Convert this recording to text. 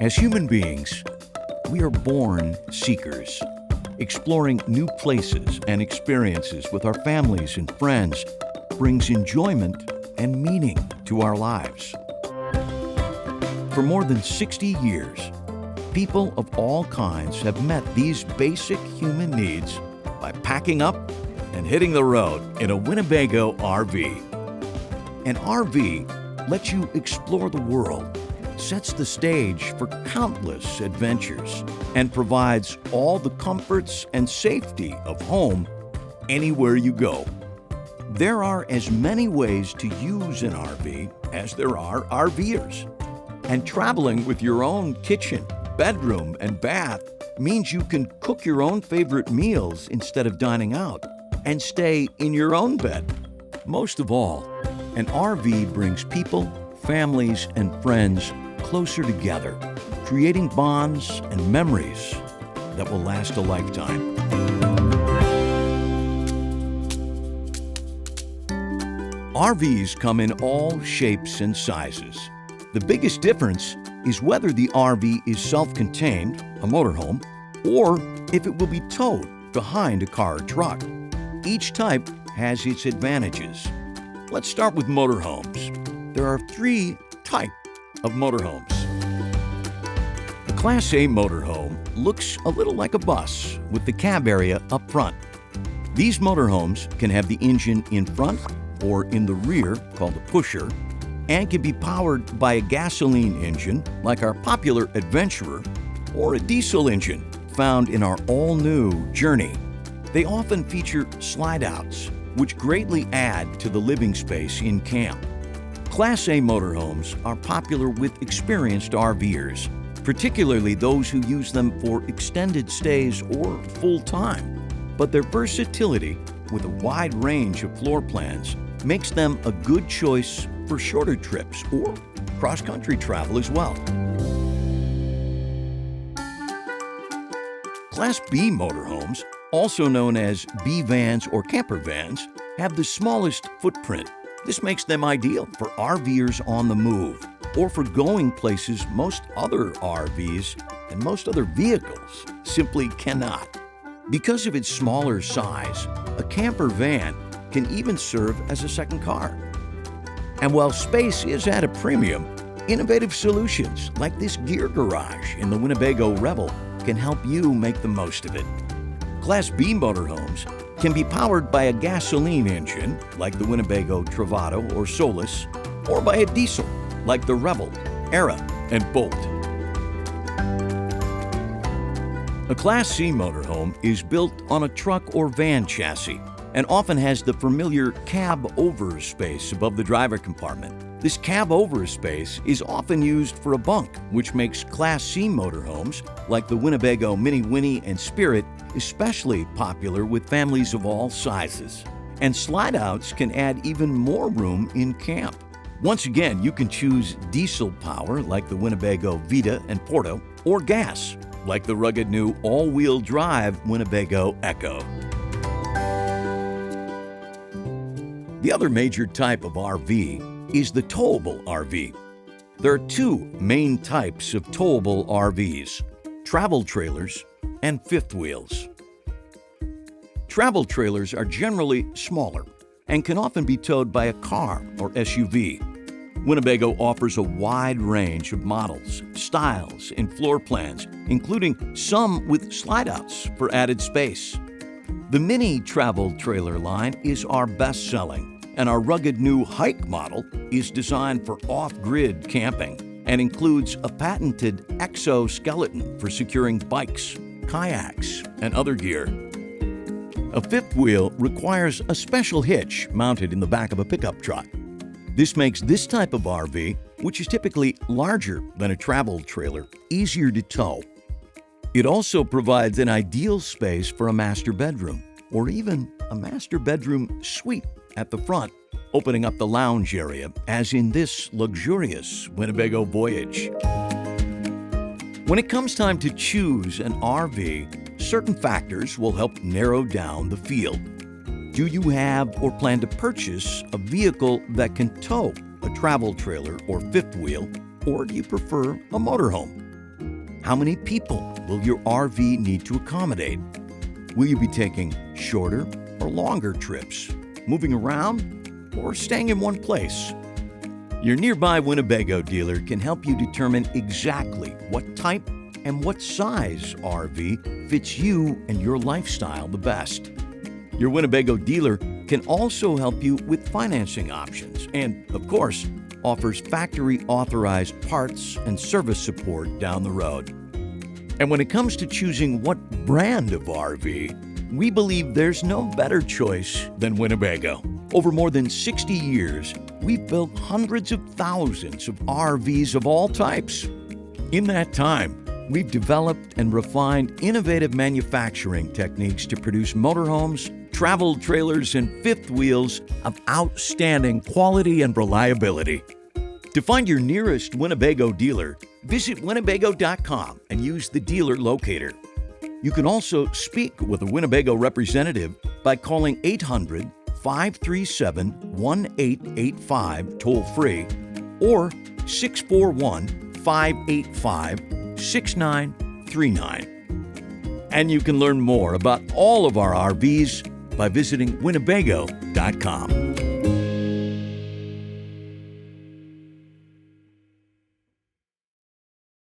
As human beings, we are born seekers. Exploring new places and experiences with our families and friends brings enjoyment and meaning to our lives. For more than 60 years, people of all kinds have met these basic human needs by packing up and hitting the road in a Winnebago RV. An RV lets you explore the world, sets the stage for countless adventures, and provides all the comforts and safety of home anywhere you go. There are as many ways to use an RV as there are RVers. And traveling with your own kitchen, bedroom, and bath means you can cook your own favorite meals instead of dining out and stay in your own bed. Most of all, an RV brings people, families, and friends closer together, creating bonds and memories that will last a lifetime. RVs come in all shapes and sizes. The biggest difference is whether the RV is self-contained, a motorhome, or if it will be towed behind a car or truck. Each type has its advantages. Let's start with motorhomes. There are 3 types of motorhomes. The Class A motorhome looks a little like a bus with the cab area up front. These motorhomes can have the engine in front or in the rear, called a pusher, and can be powered by a gasoline engine like our popular Adventurer or a diesel engine found in our all-new Journey. They often feature slide-outs, which greatly add to the living space in camp. Class A motorhomes are popular with experienced RVers, particularly those who use them for extended stays or full-time. But their versatility, with a wide range of floor plans, makes them a good choice for shorter trips or cross-country travel as well. Class B motorhomes, also known as B vans or camper vans, have the smallest footprint. This makes them ideal for RVers on the move or for going places most other RVs and most other vehicles simply cannot. Because of its smaller size, a camper van can even serve as a second car. And while space is at a premium, innovative solutions like this gear garage in the Winnebago Revel can help you make the most of it. Class B motorhomes can be powered by a gasoline engine like the Winnebago Travato or Solus, or by a diesel like the Revel, Era, and Bolt. A Class C motorhome is built on a truck or van chassis and often has the familiar cab-over space above the driver compartment. This cab-over space is often used for a bunk, which makes Class C motorhomes, like the Winnebago Mini Winnie and Spirit, especially popular with families of all sizes. And slide-outs can add even more room in camp. Once again, you can choose diesel power, like the Winnebago Vita and Porto, or gas, like the rugged new all-wheel drive Winnebago Echo. The other major type of RV is the Towable RV. There are 2 main types of towable RVs: travel trailers and fifth wheels. Travel trailers are generally smaller and can often be towed by a car or SUV. Winnebago offers a wide range of models, styles, and floor plans, including some with slide-outs for added space. The Mini Travel Trailer line is our best-selling, and our rugged new Hike model is designed for off-grid camping and includes a patented exoskeleton for securing bikes, kayaks, and other gear. A fifth wheel requires a special hitch mounted in the back of a pickup truck. This makes this type of RV, which is typically larger than a travel trailer, easier to tow. It also provides an ideal space for a master bedroom, or even a master bedroom suite at the front, opening up the lounge area, as in this luxurious Winnebago Voyage. When it comes time to choose an RV, certain factors will help narrow down the field. Do you have or plan to purchase a vehicle that can tow a travel trailer or fifth wheel, or do you prefer a motorhome? How many people will your RV need to accommodate? Will you be taking shorter or longer trips, moving around, or staying in one place? Your nearby Winnebago dealer can help you determine exactly what type and what size RV fits you and your lifestyle the best. Your Winnebago dealer can also help you with financing options and, of course, offers factory-authorized parts and service support down the road. And when it comes to choosing what brand of RV, we believe there's no better choice than Winnebago. Over more than 60 years, we've built hundreds of thousands of RVs of all types. In that time, we've developed and refined innovative manufacturing techniques to produce motorhomes, travel trailers, and fifth wheels of outstanding quality and reliability. To find your nearest Winnebago dealer, visit Winnebago.com and use the dealer locator. You can also speak with a Winnebago representative by calling 800-537-1885 toll-free or 641-585-6939. And you can learn more about all of our RVs by visiting Winnebago.com.